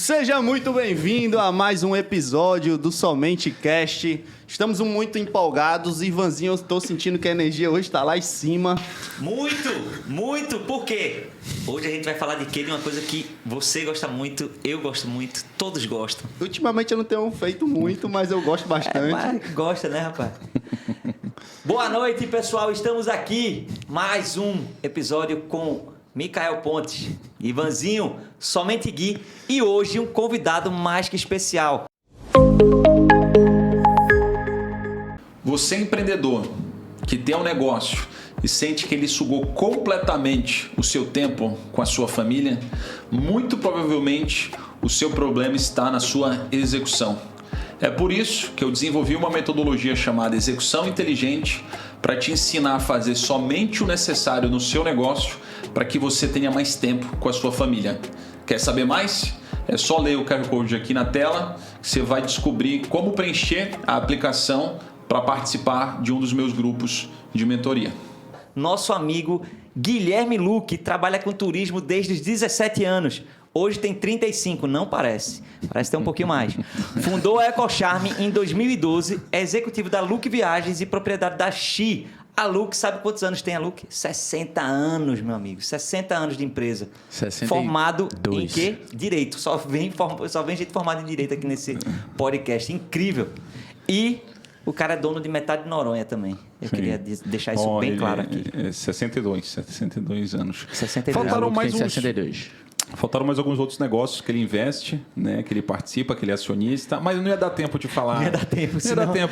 Seja muito bem-vindo a mais um episódio do Somente Cast. Estamos muito empolgados. Ivanzinho, eu estou sentindo que a energia hoje está lá em cima. Muito. Por quê? Hoje a gente vai falar de quê? De uma coisa que você gosta muito, eu gosto muito, todos gostam. Ultimamente eu não tenho feito muito, mas eu gosto bastante. Mas gosta, né, rapaz? Boa noite, pessoal. Estamos aqui. Mais um episódio com Micael Pontes, Ivanzinho, Somente Gui e hoje um convidado mais que especial. Você é empreendedor que tem um negócio e sente que ele sugou completamente o seu tempo com a sua família, muito provavelmente o seu problema está na sua execução. É por isso que eu desenvolvi uma metodologia chamada Execução Inteligente para te ensinar a fazer somente o necessário no seu negócio para que você tenha mais tempo com a sua família. Quer saber mais? É só ler o QR Code aqui na tela que você vai descobrir como preencher a aplicação para participar de um dos meus grupos de mentoria. Nosso amigo Guilherme Luque trabalha com turismo desde os 17 anos. Hoje tem 35, não parece. Parece ter um pouquinho mais. Fundou a EcoCharme em 2012, é executivo da Luque Viagens e propriedade da Xi. A Luque, sabe quantos anos tem a Luque? 60 anos, meu amigo. 60 anos de empresa. 62. Formado em quê? Direito. Só vem gente formada em Direito aqui nesse podcast. Incrível. E o cara é dono de metade de Noronha também. Eu queria deixar isso bem claro aqui. 62 anos. 62. Faltaram mais uns... 62. Faltaram mais alguns outros negócios que ele investe, né? Que ele participa, que ele é acionista, mas não ia dar tempo de falar. Não ia dar tempo,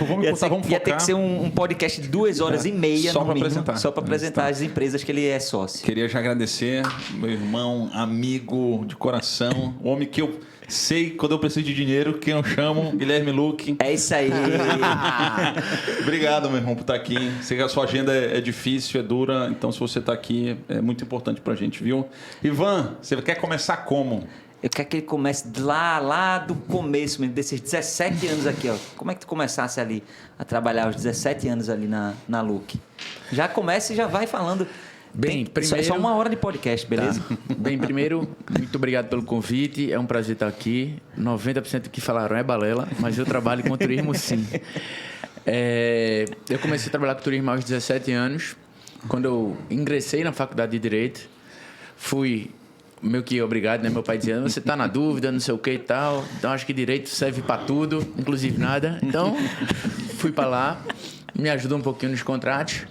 vamos focar. Ia ter que ser um podcast de 2 horas e meia, só no para mínimo, apresentar. só para apresentar as empresas que ele é sócio. Queria já agradecer, meu irmão, amigo de coração, homem que eu sei quando eu preciso de dinheiro, quem eu chamo, Guilherme Luque. É isso aí. Obrigado, meu irmão, por estar aqui. Sei que a sua agenda é difícil, é dura, então se você está aqui é muito importante para a gente, viu? Ivan, você quer começar como? Eu quero que ele comece lá do começo mesmo, desses 17 anos aqui, ó. Como é que tu começasse ali a trabalhar aos 17 anos ali na Luque? Já começa e já vai falando. Bem, primeiro... Só 1 hora de podcast, beleza? Tá. Bem, primeiro, muito obrigado pelo convite. É um prazer estar aqui. 90% do que falaram é balela, mas eu trabalho com turismo sim. Eu comecei a trabalhar com turismo aos 17 anos. Quando eu ingressei na faculdade de Direito, fui meio que obrigado, né? Meu pai dizendo, você está na dúvida, não sei o que e tal. Então, acho que Direito serve para tudo, inclusive nada. Então, fui para lá, me ajudou um pouquinho nos contratos.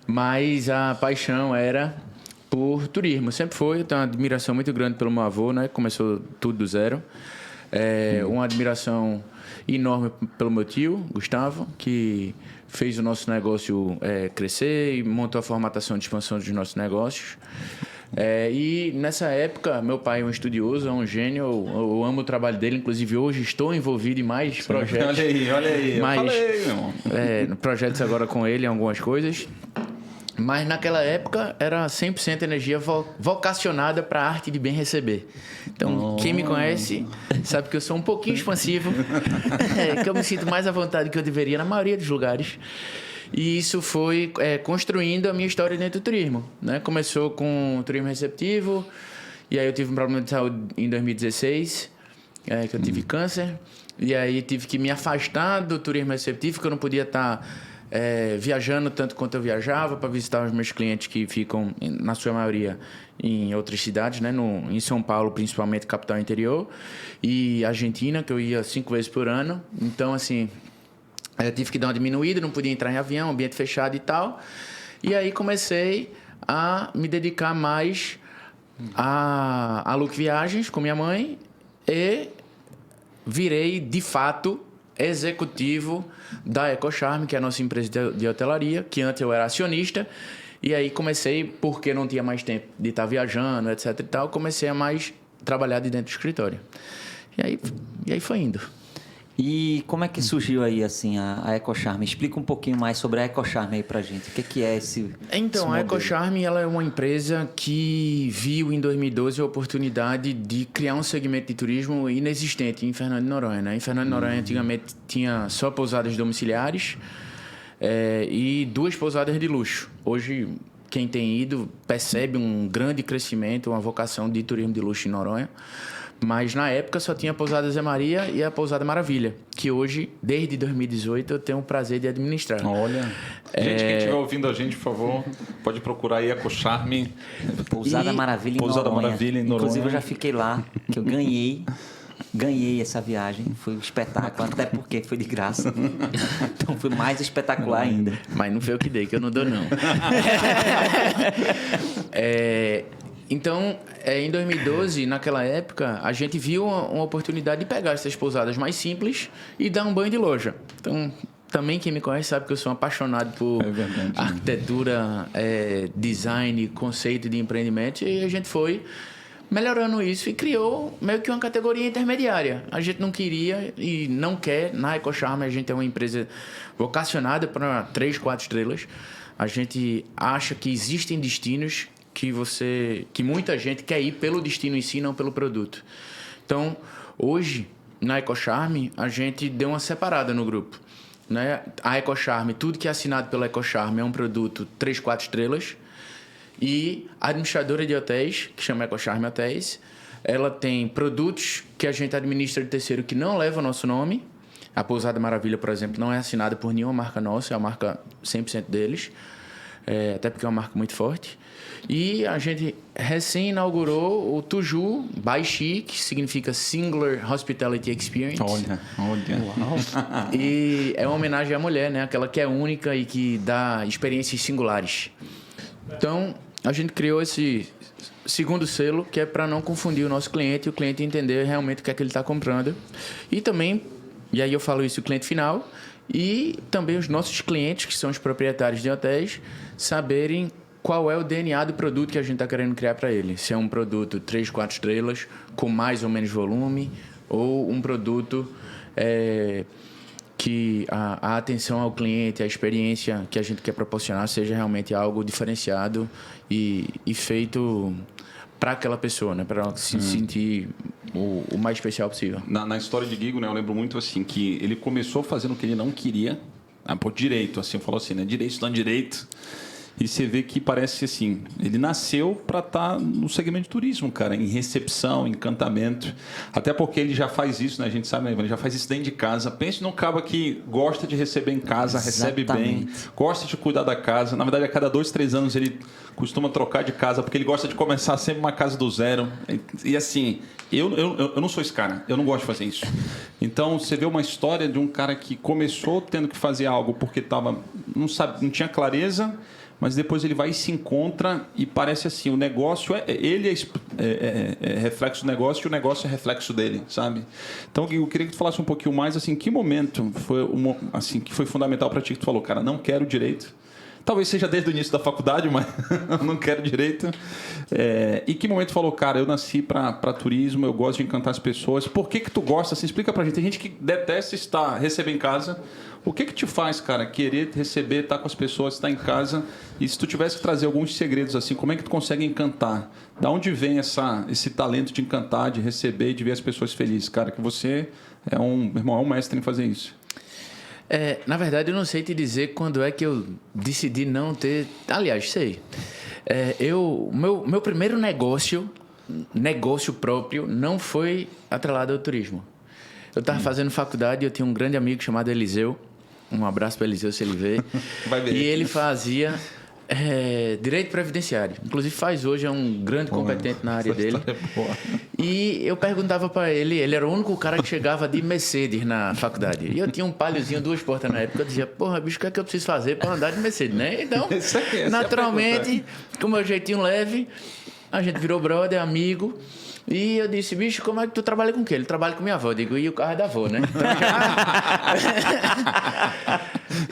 Mas a paixão era por turismo. Sempre foi. Eu tenho uma admiração muito grande pelo meu avô, né? Começou tudo do zero. Uma admiração enorme pelo meu tio, Gustavo, que fez o nosso negócio crescer e montou a formatação de expansão dos nossos negócios. E nessa época, meu pai é um estudioso, é um gênio. Eu amo o trabalho dele. Inclusive, hoje estou envolvido em mais projetos. Olha aí. Mas, eu falei, meu irmão. Projetos agora com ele, em algumas coisas. Mas naquela época era 100% energia vocacionada para a arte de bem receber. Então, quem me conhece sabe que eu sou um pouquinho expansivo, que eu me sinto mais à vontade que eu deveria na maioria dos lugares. E isso foi construindo a minha história dentro do turismo, né? Começou com o turismo receptivo, e aí eu tive um problema de saúde em 2016, que eu tive câncer, e aí tive que me afastar do turismo receptivo, que eu não podia estar viajando tanto quanto eu viajava para visitar os meus clientes que ficam, na sua maioria, em outras cidades, né? Em São Paulo, principalmente, capital interior, e Argentina, que eu ia 5 vezes por ano. Então, assim, eu tive que dar uma diminuída, não podia entrar em avião, ambiente fechado e tal. E aí comecei a me dedicar mais a Luque Viagens com minha mãe e virei, de fato, executivo da EcoCharme, que é a nossa empresa de hotelaria, que antes eu era acionista. E aí comecei, porque não tinha mais tempo de estar viajando, etc e tal, comecei a mais trabalhar de dentro do escritório. E aí foi indo. E como é que surgiu aí, assim, a EcoCharme? Explica um pouquinho mais sobre a EcoCharme aí pra gente. O que é esse Então, esse a EcoCharme, ela é uma empresa que viu em 2012 a oportunidade de criar um segmento de turismo inexistente em Fernando de Noronha, né? Em Fernando de Noronha, antigamente, tinha só pousadas domiciliares e 2 pousadas de luxo. Hoje, quem tem ido percebe um grande crescimento, uma vocação de turismo de luxo em Noronha. Mas na época só tinha a Pousada Zé Maria e a Pousada Maravilha, que hoje, desde 2018, eu tenho o prazer de administrar. Olha. Gente, quem estiver ouvindo a gente, por favor, pode procurar aí EcoCharme. Pousada Maravilha em Pousada Noronha. Maravilha em Noronha. Inclusive, eu já fiquei lá, que eu ganhei essa viagem. Foi um espetáculo, até porque foi de graça. Então foi mais espetacular ainda. Mas não foi eu que dei, que eu não dou, não. Então, em 2012, naquela época, a gente viu uma oportunidade de pegar essas pousadas mais simples e dar um banho de loja. Então, também quem me conhece sabe que eu sou apaixonado por arquitetura, design, conceito de empreendimento. E a gente foi melhorando isso e criou meio que uma categoria intermediária. A gente não queria e não quer. Na EcoCharme, a gente é uma empresa vocacionada para 3, 4 estrelas. A gente acha que existem destinos que muita gente quer ir pelo destino em si, não pelo produto. Então, hoje, na EcoCharme, a gente deu uma separada no grupo, né? A EcoCharme, tudo que é assinado pela EcoCharme é um produto 3, 4 estrelas. E a administradora de hotéis, que chama EcoCharme Hotéis, ela tem produtos que a gente administra de terceiro que não levam o nosso nome. A Pousada Maravilha, por exemplo, não é assinada por nenhuma marca nossa, é a marca 100% deles. Até porque é uma marca muito forte. E a gente recém-inaugurou o Tuju by Chi, que significa Singular Hospitality Experience. Olha. E é uma homenagem à mulher, né? Aquela que é única e que dá experiências singulares. Então, a gente criou esse segundo selo, que é para não confundir o nosso cliente e o cliente entender realmente o que é que ele está comprando. E também, e aí eu falo isso, o cliente final, e também os nossos clientes, que são os proprietários de hotéis, saberem qual é o DNA do produto que a gente está querendo criar para ele. Se é um produto 3, 4 estrelas, com mais ou menos volume, ou um produto que a atenção ao cliente, a experiência que a gente quer proporcionar seja realmente algo diferenciado e feito para aquela pessoa, né? Para ela se sentir o mais especial possível. Na história de Guigo, né, eu lembro muito assim que ele começou fazendo o que ele não queria, por direito, assim, falou assim, né? Direito, estudando direito. E você vê que parece assim, ele nasceu para estar no segmento de turismo, cara, em recepção, encantamento. Até porque ele já faz isso, né? A gente sabe, né? Ele já faz isso dentro de casa. Pense num cara que gosta de receber em casa, recebe bem, gosta de cuidar da casa. Na verdade, a cada 2, 3 anos ele costuma trocar de casa, porque ele gosta de começar sempre uma casa do zero. E assim, eu não sou esse cara, eu não gosto de fazer isso. Então, você vê uma história de um cara que começou tendo que fazer algo porque não tinha clareza, mas depois ele vai e se encontra e parece assim, o negócio ele é reflexo do negócio e o negócio é reflexo dele, sabe? Então eu queria que tu falasse um pouquinho mais assim, que momento foi assim que foi fundamental para ti que tu falou, cara, não quero direito. Talvez seja desde o início da faculdade, mas não quero direito. E que momento falou, cara, eu nasci para turismo, eu gosto de encantar as pessoas. Por que tu gosta? Assim, explica pra gente. Tem gente que detesta receber em casa. O que te faz, cara, querer receber, estar com as pessoas, estar em casa? E se tu tivesse que trazer alguns segredos, assim, como é que tu consegue encantar? Da onde vem esse talento de encantar, de receber e de ver as pessoas felizes? Cara, que você é um mestre em fazer isso. Na verdade, eu não sei te dizer quando é que eu decidi não ter... Aliás, sei. Meu primeiro negócio próprio, não foi atrelado ao turismo. Eu estava fazendo faculdade e eu tinha um grande amigo chamado Eliseu. Um abraço para Eliseu, se ele vê. Vai ver. E ele fazia direito previdenciário. Inclusive faz hoje, é um grande competente na área dele. E eu perguntava para ele era o único cara que chegava de Mercedes na faculdade. E eu tinha um Paliozinho 2 portas na época. Eu dizia, porra, bicho, o que é que eu preciso fazer para andar de Mercedes, né? Então, naturalmente, com o meu jeitinho leve, a gente virou brother, amigo. E eu disse, bicho, como é que tu trabalha com o quê? Ele trabalha com minha avó. Eu digo, e o carro é da avó, né? Então,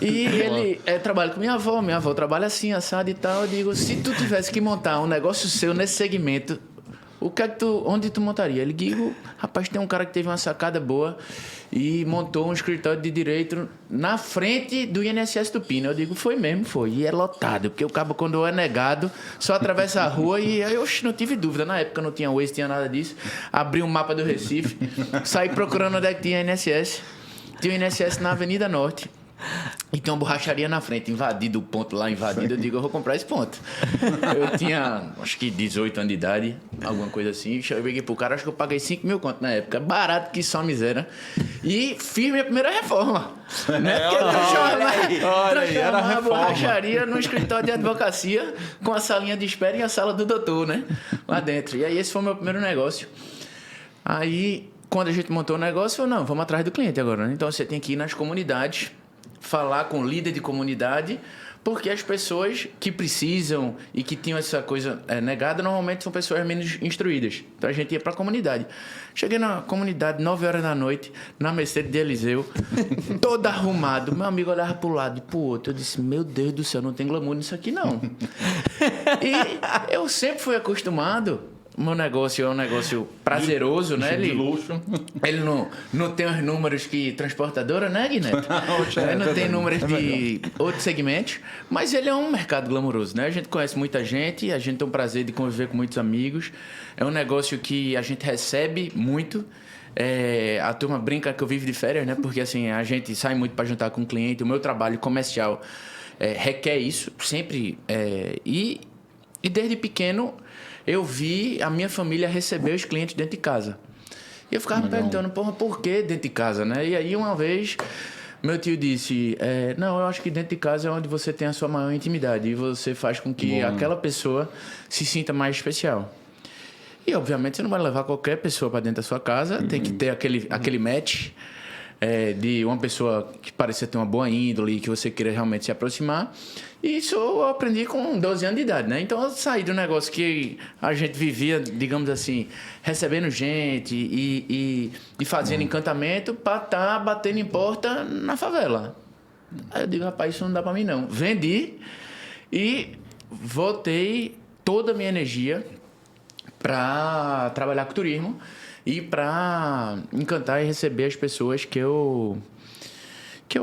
e ele trabalha com minha avó trabalha assim, assado e tal. Eu digo, se tu tivesse que montar um negócio seu nesse segmento, onde tu montaria? Ele digo, rapaz, tem um cara que teve uma sacada boa e montou um escritório de direito na frente do INSS do Pina. Eu digo, foi. E é lotado, porque o cabo, quando é negado, só atravessa a rua e aí, não tive dúvida. Na época não tinha Waze, tinha nada disso. Abri um mapa do Recife, saí procurando onde é que tinha INSS. Tinha o INSS na Avenida Norte. E tem uma borracharia na frente, invadido o ponto lá, invadido. Eu digo, eu vou comprar esse ponto. Eu tinha, acho que 18 anos de idade, alguma coisa assim. Eu peguei pro cara, acho que eu paguei 5 mil conto na época. Barato que só miséria. E fiz minha primeira reforma. Né? Porque transformar a borracharia num escritório de advocacia com a salinha de espera e a sala do doutor, né? Lá dentro. E aí esse foi o meu primeiro negócio. Aí, quando a gente montou o negócio, eu falei, não, vamos atrás do cliente agora, né? Então você tem que ir nas comunidades, falar com o líder de comunidade, porque as pessoas que precisam e que tinham essa coisa negada, normalmente são pessoas menos instruídas. Então a gente ia para a comunidade. Cheguei na comunidade, 9 horas da noite, na Mercedes de Eliseu, todo arrumado. Meu amigo olhava para o lado e para o outro. Eu disse, meu Deus do céu, não tem glamour nisso aqui não. E eu sempre fui acostumado. O meu negócio é um negócio prazeroso, né? De luxo. Ele não tem os números que transportadora, né, Guineto? Ele não tem números de outros segmentos, mas ele é um mercado glamouroso, né? A gente conhece muita gente, a gente tem o prazer de conviver com muitos amigos. É um negócio que a gente recebe muito. A turma brinca que eu vivo de férias, né? Porque assim, a gente sai muito para jantar com o cliente. O meu trabalho comercial requer isso, sempre. E desde pequeno eu vi a minha família receber os clientes dentro de casa. E eu ficava me perguntando, porra, por que dentro de casa, né? E aí uma vez meu tio disse, não, eu acho que dentro de casa é onde você tem a sua maior intimidade e você faz com que aquela pessoa se sinta mais especial. E obviamente você não vai levar qualquer pessoa para dentro da sua casa, tem que ter aquele match de uma pessoa que pareça ter uma boa índole e que você queira realmente se aproximar. E isso eu aprendi com 12 anos de idade, né? Então eu saí do negócio que a gente vivia, digamos assim, recebendo gente e fazendo encantamento para estar batendo em porta na favela. Aí eu digo, rapaz, isso não dá para mim não. Vendi e voltei toda a minha energia para trabalhar com turismo e para encantar e receber as pessoas que eu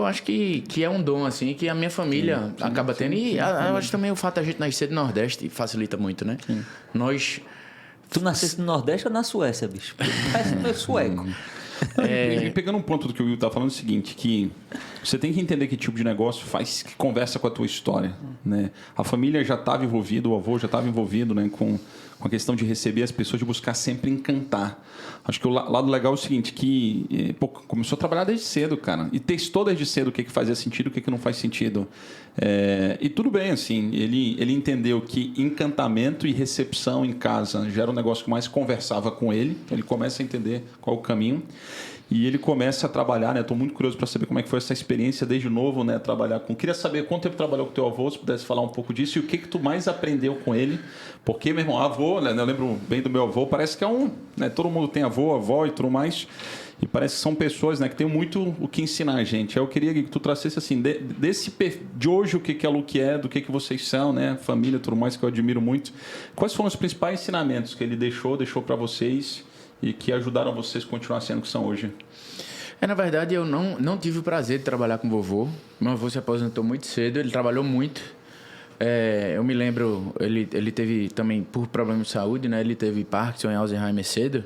acho que é um dom, assim, que a minha família acaba tendo. E eu acho também o fato da gente nascer do Nordeste facilita muito, né? Sim. Tu nasceste no Nordeste ou na Suécia, bicho? Parece meu sueco. E pegando um ponto do que o Will tá falando, é o seguinte, que você tem que entender que tipo de negócio faz, que conversa com a tua história, né? A família já estava envolvida, o avô já estava envolvido, né, com a questão de receber as pessoas, de buscar sempre encantar. Acho que o lado legal é o seguinte, que começou a trabalhar desde cedo, cara, e testou desde cedo o que fazia sentido, o que não faz sentido. E tudo bem, assim, ele entendeu que encantamento e recepção em casa já era um negócio que mais conversava com ele, ele começa a entender qual o caminho. E ele começa a trabalhar, né? Estou muito curioso para saber como é que foi essa experiência desde novo, né? Trabalhar com... Queria saber quanto tempo trabalhou com teu avô, se pudesse falar um pouco disso, e o que tu mais aprendeu com ele. Porque, meu irmão, avô, né? Eu lembro bem do meu avô, parece que né? Todo mundo tem avô, avó e tudo mais. E parece que são pessoas, né, que têm muito o que ensinar a gente. Eu queria que tu trouxesse, assim, de hoje, o que a Look é, do que vocês são, né? Família e tudo mais, que eu admiro muito. Quais foram os principais ensinamentos que ele deixou para vocês e que ajudaram vocês a continuar sendo o que são hoje? Na verdade, eu não tive o prazer de trabalhar com o vovô. Meu avô se aposentou muito cedo, ele trabalhou muito. Eu me lembro, ele teve também, por problemas de saúde, né? Ele teve Parkinson e Alzheimer cedo.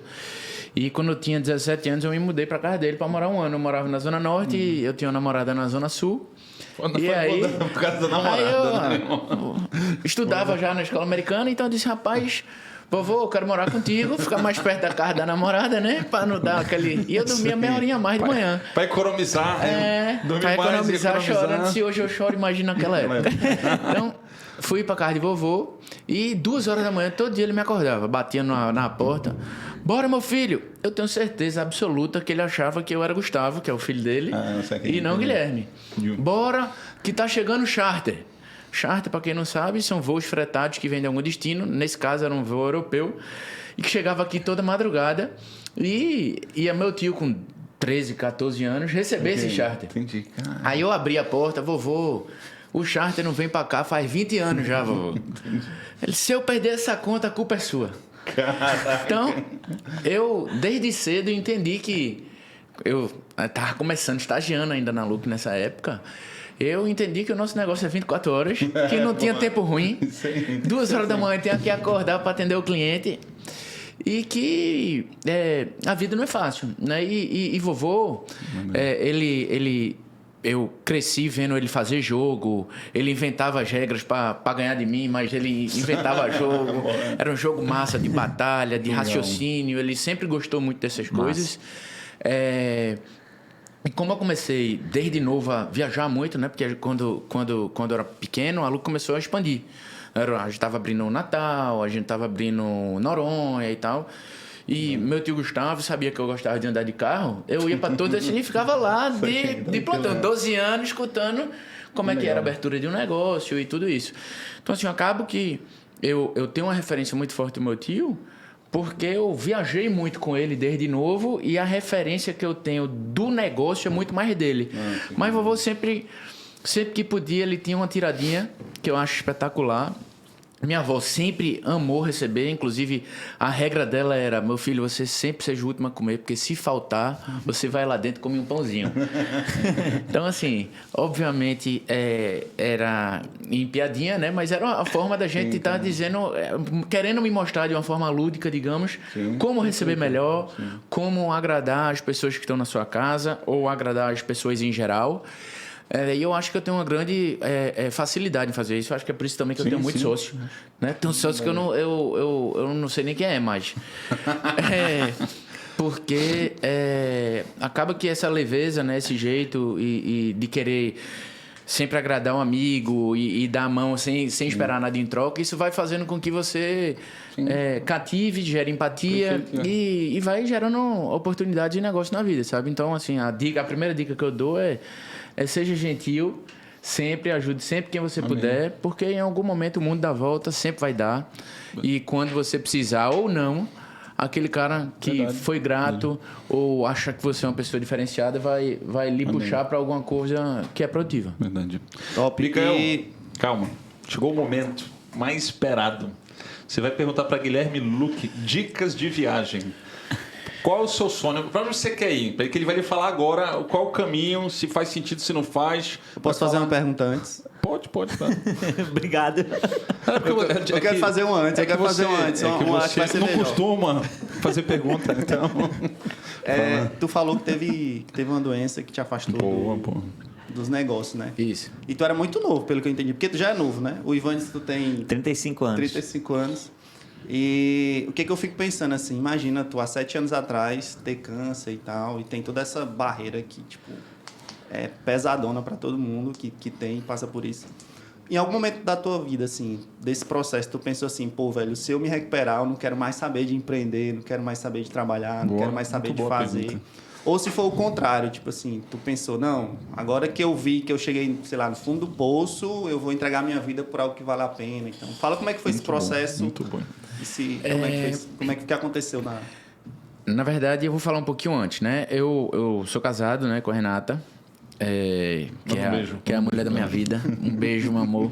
E quando eu tinha 17 anos, eu me mudei para casa dele para morar um ano. Eu morava na Zona Norte, e eu tinha uma namorada na Zona Sul. Por causa da namorada. Eu estudava já na escola americana, então eu disse, rapaz... Vovô, eu quero morar contigo, ficar mais perto da casa da namorada, né? Pra não dar aquele... E eu dormia meia horinha a mais de manhã. Pra economizar. Pra economizar chorando. Se hoje eu choro, imagina naquela época. Então, fui pra casa de vovô e 2 horas da manhã, todo dia ele me acordava, batia na porta. Bora, meu filho. Eu tenho certeza absoluta que ele achava que eu era Gustavo, que é o filho dele, e não Guilherme. Bora, que tá chegando o charter. Charter, para quem não sabe, são voos fretados que vêm de algum destino. Nesse caso, era um voo europeu. E que chegava aqui toda madrugada. E ia meu tio, com 13, 14 anos, receber esse charter. Entendi. Aí eu abri a porta, vovô, o charter não vem para cá faz 20 anos já, vovô. Ele, se eu perder essa conta, a culpa é sua. Caraca. Então, eu, desde cedo, entendi que... Eu estava começando, estagiando ainda na Look nessa época... Eu entendi que o nosso negócio é 24 horas, que não tinha tempo ruim. 2 horas da manhã tinha que acordar para atender o cliente. E que a vida não é fácil, né? E vovô, ele eu cresci vendo ele fazer jogo, ele inventava as regras para ganhar de mim, mas ele inventava jogo. Era um jogo massa, de batalha, de raciocínio. Ele sempre gostou muito dessas coisas. E como eu comecei desde novo a viajar muito, né? Porque quando eu era pequeno, a Lu começou a expandir. A gente estava abrindo Natal, a gente estava abrindo Noronha e tal. E meu tio Gustavo sabia que eu gostava de andar de carro. Eu ia para todas assim e ficava lá de plantão, 12 anos, escutando como é que era a abertura de um negócio e tudo isso. Então, assim, eu acabo que eu tenho uma referência muito forte do meu tio, porque eu viajei muito com ele desde novo e a referência que eu tenho do negócio é muito mais dele. Mas vovô sempre que podia, ele tinha uma tiradinha que eu acho espetacular. Minha avó sempre amou receber, inclusive a regra dela era: meu filho, você sempre seja o último a comer, porque se faltar, você vai lá dentro e come um pãozinho. Então, assim, obviamente era em piadinha, né? Mas era a forma da gente estar dizendo, querendo me mostrar de uma forma lúdica, digamos, como receber melhor, como agradar as pessoas que estão na sua casa ou agradar as pessoas em geral. E eu acho que eu tenho uma grande facilidade em fazer isso. Eu acho que é por isso também que eu tenho muito sócio. Né? Tem um sócio que eu não sei nem quem é mais. Porque acaba que essa leveza, né, esse jeito e de querer sempre agradar um amigo e dar a mão sem esperar nada em troca, isso vai fazendo com que você cative, gere empatia e vai gerando oportunidade de negócio na vida, sabe? Então, assim, a primeira dica que eu dou é seja gentil, sempre ajude sempre quem você puder, porque em algum momento o mundo dá volta, sempre vai dar. E quando você precisar ou não, aquele cara que foi grato ou acha que você é uma pessoa diferenciada vai lhe puxar para alguma coisa que é produtiva. Verdade. Top. Micael, calma. Chegou o momento mais esperado. Você vai perguntar para Guilherme Luque dicas de viagem. Qual é o seu sonho? Para onde você quer ir? Para que ele vai lhe falar agora qual o caminho, se faz sentido, se não faz. Eu posso fazer uma pergunta antes? Pode, tá. Obrigado. Eu quero fazer um antes. Eu quero fazer um antes. Você não costuma fazer pergunta, então. Tu falou que teve uma doença que te afastou dos negócios, né? Isso. E tu era muito novo, pelo que eu entendi. Porque tu já é novo, né? O Ivanes, tu tem 35 anos. 35 anos. E o que eu fico pensando assim, imagina tu há 7 anos atrás ter câncer e tal, e tem toda essa barreira que, tipo, é pesadona para todo mundo que tem e passa por isso. Em algum momento da tua vida, assim, desse processo, tu pensou assim, pô, velho, se eu me recuperar, eu não quero mais saber de empreender, não quero mais saber de trabalhar, não quero mais saber de fazer. Pergunta. Ou se for o contrário, tipo assim, tu pensou, não, agora que eu vi que eu cheguei, sei lá, no fundo do poço, eu vou entregar minha vida por algo que vale a pena. Então, fala como é que foi esse processo. Muito bom. Como é que aconteceu Na verdade, eu vou falar um pouquinho antes, né? Eu sou casado, né, com a Renata, que é a mulher da minha vida. Um beijo, meu amor.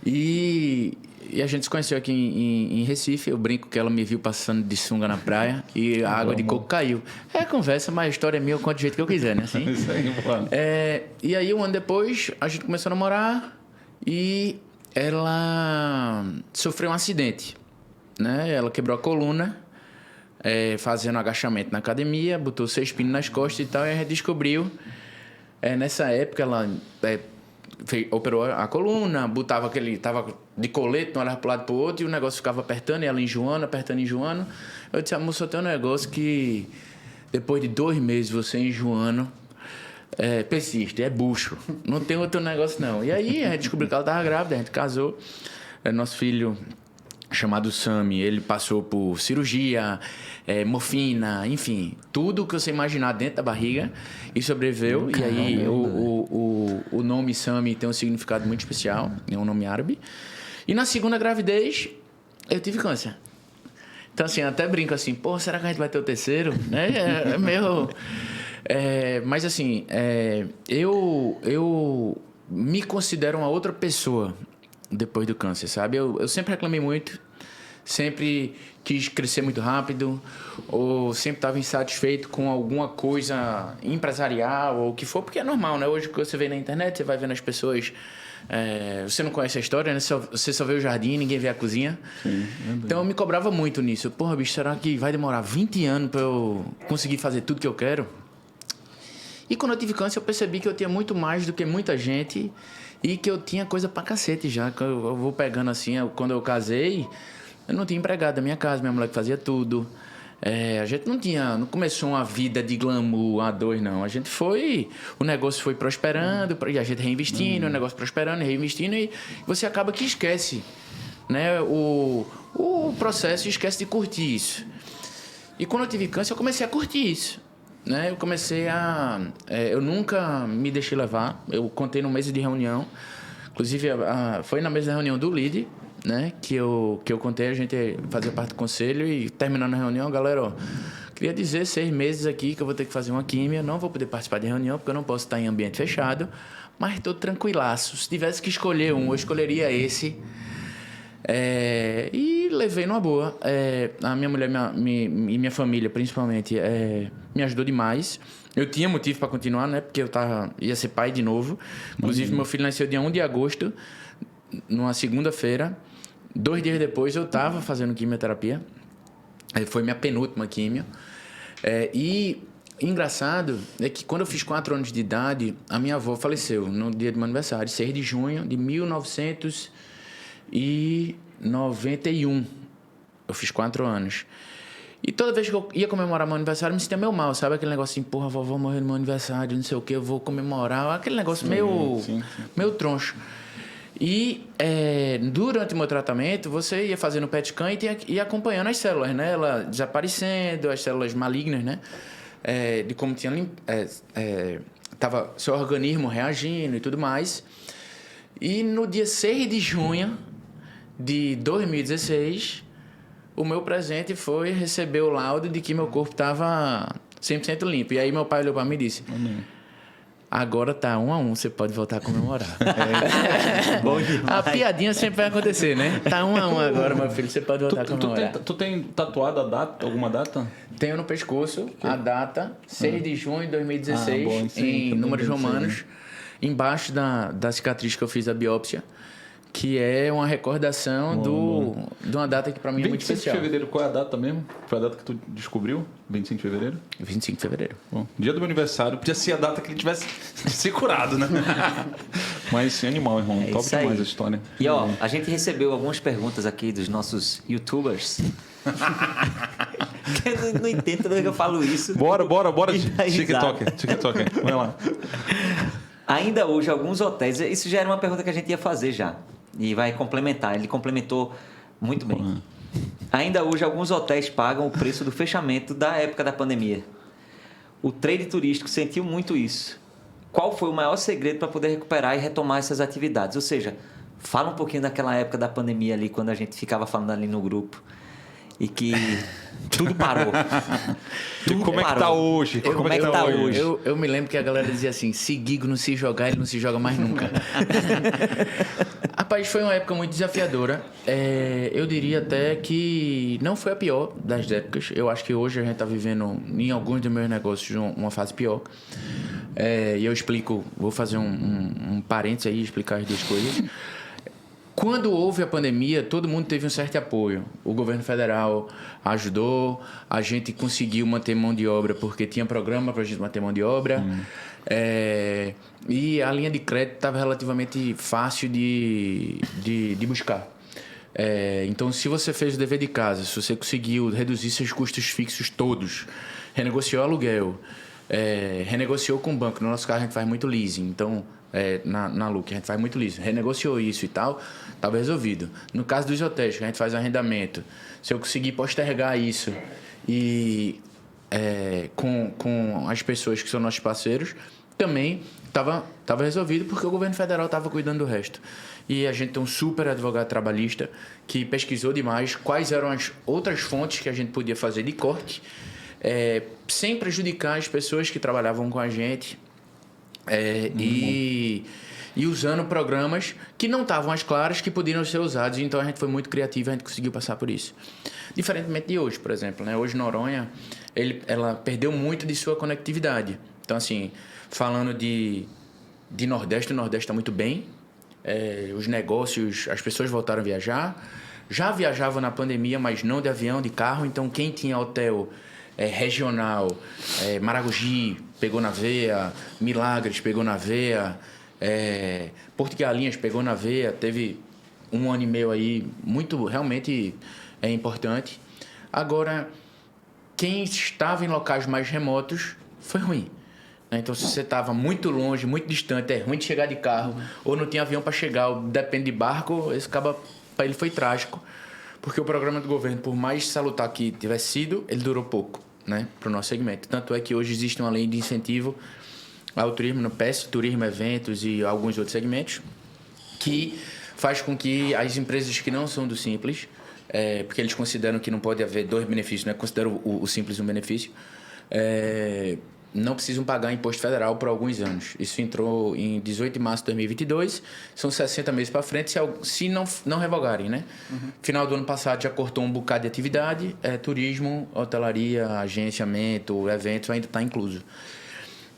E a gente se conheceu aqui em Recife. Eu brinco que ela me viu passando de sunga na praia e a água de coco caiu. Conversa, mas a história é minha, eu conto do jeito que eu quiser, né? Assim? Isso aí, mano. E aí, um ano depois, a gente começou a namorar e ela sofreu um acidente, né? Ela quebrou a coluna, fazendo agachamento na academia, botou 6 pinos nas costas e tal, e a gente descobriu. Nessa época, ela operou a coluna, tava de colete, não olhava para um lado para o outro, e o negócio ficava apertando, e ela enjoando. Eu disse, moça, eu tenho um negócio que depois de 2 meses você enjoando, persiste, é bucho. Não tem outro negócio, não. E aí a gente descobriu que ela estava grávida, a gente casou. Nosso filho, chamado Sami, ele passou por cirurgia, morfina, enfim, tudo que você imaginar dentro da barriga e sobreviveu. Caramba. E aí o nome Sami tem um significado muito especial, é um nome árabe. E na segunda gravidez, eu tive câncer. Então, assim, eu até brinco assim, pô, será que a gente vai ter o terceiro? É meio... mas assim, eu me considero uma outra pessoa depois do câncer, sabe? Eu sempre reclamei muito, sempre quis crescer muito rápido, ou sempre estava insatisfeito com alguma coisa empresarial, ou o que for, porque é normal, né? Hoje que você vê na internet, você vai vendo as pessoas... você não conhece a história, né? Você só vê o jardim, ninguém vê a cozinha. Sim, então eu me cobrava muito nisso. Porra, bicho, será que vai demorar 20 anos para eu conseguir fazer tudo que eu quero? E quando eu tive câncer, eu percebi que eu tinha muito mais do que muita gente e que eu tinha coisa pra cacete já. Eu vou pegando assim, quando eu casei, eu não tinha empregado da minha casa, minha mulher que fazia tudo. A gente não começou uma vida de glamour A2, não. O negócio foi prosperando, e a gente reinvestindo, o negócio prosperando, reinvestindo, e você acaba que esquece, né, o processo, esquece de curtir isso. E quando eu tive câncer, eu comecei a curtir isso, né? Eu nunca me deixei levar. Eu contei no mesa de reunião, inclusive foi na mesa de reunião do LIDE, né, que eu contei, a gente fazia parte do conselho e terminando a reunião, galera, queria dizer 6 meses aqui que eu vou ter que fazer uma químia, não vou poder participar de reunião porque eu não posso estar em ambiente fechado, mas estou tranquilaço. Se tivesse que escolher eu escolheria esse. E levei numa boa. A minha mulher e minha família, principalmente, me ajudou demais. Eu tinha motivo para continuar, né, porque eu ia ser pai de novo. Inclusive, meu filho nasceu dia 1 de agosto, numa segunda-feira. 2 dias depois eu estava fazendo quimioterapia. Foi minha penúltima quimio. E engraçado é que quando eu fiz 4 anos de idade, a minha avó faleceu no dia do meu aniversário, 6 de junho de 1991. Eu fiz 4 anos. E toda vez que eu ia comemorar meu aniversário, eu me sentia meio mal, sabe? Aquele negócio assim, porra, a vovó morreu no meu aniversário, não sei o que, eu vou comemorar. Aquele negócio meio troncho. E durante o meu tratamento, você ia fazendo PET scan e ia acompanhando as células, né? Ela desaparecendo, as células malignas, né? De como tava seu organismo reagindo e tudo mais. E no dia 6 de junho de 2016, o meu presente foi receber o laudo de que meu corpo estava 100% limpo. E aí meu pai olhou para mim e disse... Agora tá 1-1, você pode voltar a comemorar. Bom demais. A piadinha sempre vai acontecer, né? Tá 1-1 agora, meu filho, você pode voltar a comemorar. Tu tem tatuado a data, alguma data? Tenho no pescoço a data, 6 de junho de 2016, em números romanos, embaixo da cicatriz que eu fiz da biópsia, que é uma recordação de uma data que pra mim é muito especial. 25 de fevereiro, qual é a data mesmo? Foi a data que tu descobriu? 25 de fevereiro? 25 de fevereiro. Bom, dia do meu aniversário, podia ser a data que ele tivesse se curado, né? Mas animal, irmão. Top demais a história. E ó, a gente recebeu algumas perguntas aqui dos nossos youtubers. Eu não entendo toda vez que eu falo isso. Bora. TikTok. Vai lá. Ainda hoje, alguns hotéis... Isso já era uma pergunta que a gente ia fazer já. E vai complementar. Ele complementou muito bem. Ainda hoje, alguns hotéis pagam o preço do fechamento da época da pandemia. O trade turístico sentiu muito isso. Qual foi o maior segredo para poder recuperar e retomar essas atividades? Ou seja, fala um pouquinho daquela época da pandemia ali, quando a gente ficava falando ali no grupo. E que tudo parou. Como é que tá hoje? Como é que tá hoje? Eu me lembro que a galera dizia assim, se Guigo não se jogar, ele não se joga mais nunca. Rapaz, foi uma época muito desafiadora. Eu diria até que não foi a pior das épocas. Eu acho que hoje a gente tá vivendo, em alguns dos meus negócios, uma fase pior. E eu explico, vou fazer um parênteses aí e explicar as duas coisas. Quando houve a pandemia, todo mundo teve um certo apoio. O governo federal ajudou, a gente conseguiu manter mão de obra porque tinha programa para a gente manter mão de obra. E a linha de crédito estava relativamente fácil de buscar. Então, se você fez o dever de casa, se você conseguiu reduzir seus custos fixos todos, renegociou aluguel, renegociou com o banco. No nosso caso, a gente faz muito leasing. Então... na Look, a gente faz muito leasing, renegociou isso e tal, estava resolvido. No caso dos hotéis, que a gente faz arrendamento, se eu conseguir postergar isso e com as pessoas que são nossos parceiros, também estava resolvido porque o governo federal estava cuidando do resto. E a gente tem um super advogado trabalhista que pesquisou demais quais eram as outras fontes que a gente podia fazer de corte, sem prejudicar as pessoas que trabalhavam com a gente. E usando programas que não estavam às claras, que podiam ser usados. Então a gente foi muito criativo, a gente conseguiu passar por isso. Diferentemente de hoje, por exemplo, né? Hoje Noronha, ela perdeu muito de sua conectividade. Então, assim, falando de Nordeste, o Nordeste está muito bem. Os negócios, as pessoas voltaram a viajar. Já viajavam na pandemia, mas não de avião, de carro. Então, quem tinha hotel regional, Maragogi pegou na veia, Milagres pegou na veia, Porto de Galinhas pegou na veia, teve um ano e meio aí muito, realmente importante. Agora, quem estava em locais mais remotos foi ruim. Então, se você estava muito longe, muito distante, é ruim de chegar de carro, ou não tinha avião para chegar, ou depende de barco, esse acaba, para ele foi trágico. Porque o programa do governo, por mais salutar que tivesse sido, ele durou pouco, né, para o nosso segmento. Tanto é que hoje existe uma lei de incentivo ao turismo, no PES, turismo, eventos e alguns outros segmentos, que faz com que as empresas que não são do Simples, porque eles consideram que não pode haver dois benefícios, né, consideram o Simples um benefício, não precisam pagar imposto federal por alguns anos. Isso entrou em 18 de março de 2022, são 60 meses para frente, se não revogarem, né? Final do ano passado já cortou um bocado de atividade, turismo, hotelaria, agenciamento, eventos, ainda está incluso.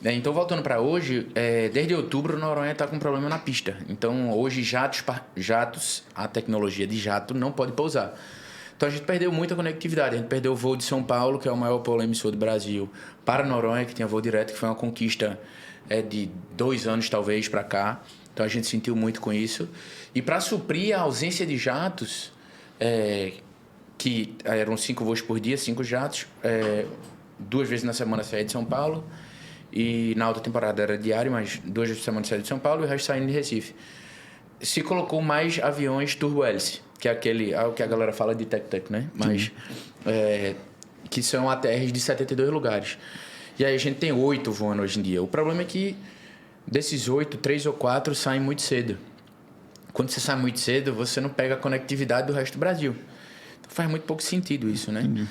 Então, voltando para hoje, desde outubro, Noronha está com problema na pista. Então, hoje, jatos, a tecnologia de jato não pode pousar. Então, a gente perdeu muita conectividade. A gente perdeu o voo de São Paulo, que é o maior polo emissor do Brasil, para Noronha, que tinha voo direto, que foi uma conquista de 2 anos, talvez, para cá. Então, a gente sentiu muito com isso. E para suprir a ausência de jatos, que eram 5 voos por dia, 5 jatos, 2 vezes na semana saía de São Paulo, e na alta temporada era diário, mas 2 vezes por semana saía de São Paulo e o resto saindo de Recife. Se colocou mais aviões turbo-hélice, que é aquele, o que a galera fala de tic-tac, né? Mas, que são ATRs de 72 lugares. E aí a gente tem 8 voando hoje em dia. O problema é que desses 8, 3 ou 4 saem muito cedo. Quando você sai muito cedo, você não pega a conectividade do resto do Brasil. Então faz muito pouco sentido isso, né?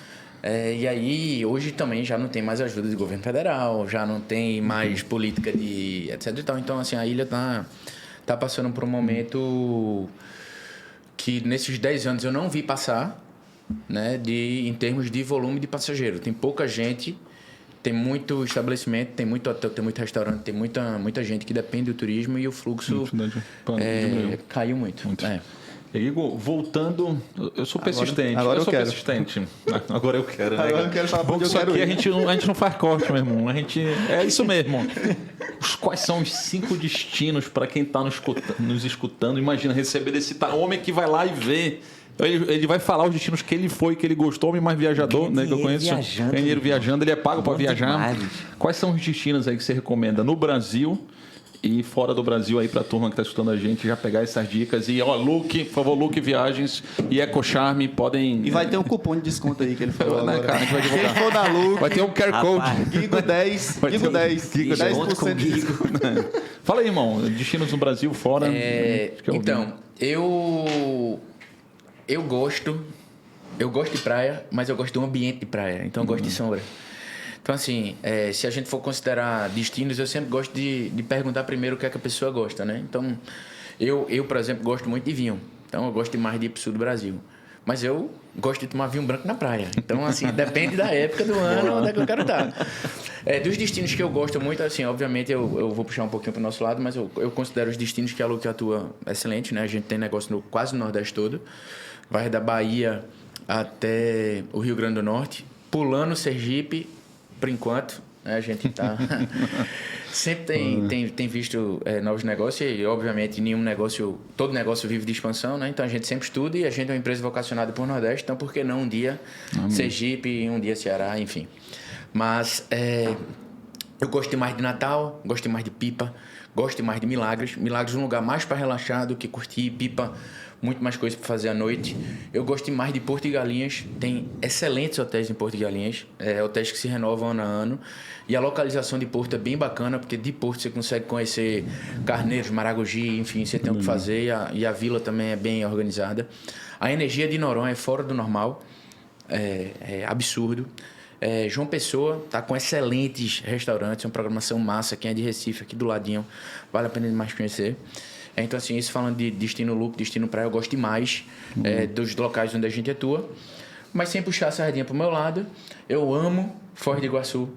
E aí, hoje também já não tem mais ajuda do governo federal, já não tem mais política de etc e tal. Então, assim, a ilha tá passando por um momento que nesses 10 anos eu não vi passar, né, em termos de volume de passageiro. Tem pouca gente, tem muito estabelecimento, tem muito hotel, tem muito restaurante, tem muita gente que depende do turismo e o fluxo caiu muito. Igor, voltando, eu sou persistente. Agora eu quero. Persistente. Agora eu quero, né? Agora eu quero falar porque isso aqui a gente não faz corte, meu irmão. É isso mesmo. Quais são os 5 destinos para quem está nos escutando? Imagina receber desse homem que vai lá e vê. Ele vai falar os destinos que ele foi, que ele gostou, homem mais viajador, né, que eu conheço. Dinheiro viajando, ele é pago para viajar. Quais são os destinos aí que você recomenda no Brasil e fora do Brasil aí pra turma que tá escutando a gente já pegar essas dicas e Luke, por favor, Luke Viagens e EcoCharme podem... E vai ter um cupom de desconto aí que ele falou agora. Cara, a gente vai divulgar. Quem for da Luke... Vai ter um QR Code. Gigo 10, Gigo 10. Gigo 10% de desconto. Fala aí, irmão, destinos no Brasil, fora... Então, eu gosto de praia, mas eu gosto do ambiente de praia, então eu gosto de sombra. Então, assim, se a gente for considerar destinos, eu sempre gosto de perguntar primeiro o que é que a pessoa gosta, né? Então, eu, por exemplo, gosto muito de vinho. Então, eu gosto demais de ir pro sul do Brasil. Mas eu gosto de tomar vinho branco na praia. Então, assim, depende da época do ano onde é que eu quero estar. Dos destinos que eu gosto muito, assim, obviamente, eu vou puxar um pouquinho pro nosso lado, mas eu considero os destinos que a Luke atua excelente, né? A gente tem negócio quase no Nordeste todo. Vai da Bahia até o Rio Grande do Norte, pulando Sergipe, por enquanto, né? A gente tá sempre tem visto novos negócios e, obviamente, todo negócio vive de expansão, né? Então a gente sempre estuda e a gente é uma empresa vocacionada por Nordeste, então por que não um dia Sergipe, um dia Ceará, enfim. Mas eu gosto demais de Natal, gosto demais de Pipa, gosto demais de Milagres. Milagres é um lugar mais para relaxar do que curtir. Pipa, muito mais coisa para fazer à noite. Eu gosto demais de Porto de Galinhas. Tem excelentes hotéis em Porto de Galinhas. Hotéis que se renovam ano a ano. E a localização de Porto é bem bacana, porque de Porto você consegue conhecer Carneiros, Maragogi, enfim, você tem o que fazer. E a vila também é bem organizada. A energia de Noronha é fora do normal. É absurdo. João Pessoa está com excelentes restaurantes, uma programação massa. Quem é de Recife, aqui do ladinho, vale a pena demais conhecer. Então, assim, isso falando de destino Luke, destino praia, eu gosto demais dos locais onde a gente atua. Mas sem puxar a sardinha pro meu lado, eu amo Foz do Iguaçu.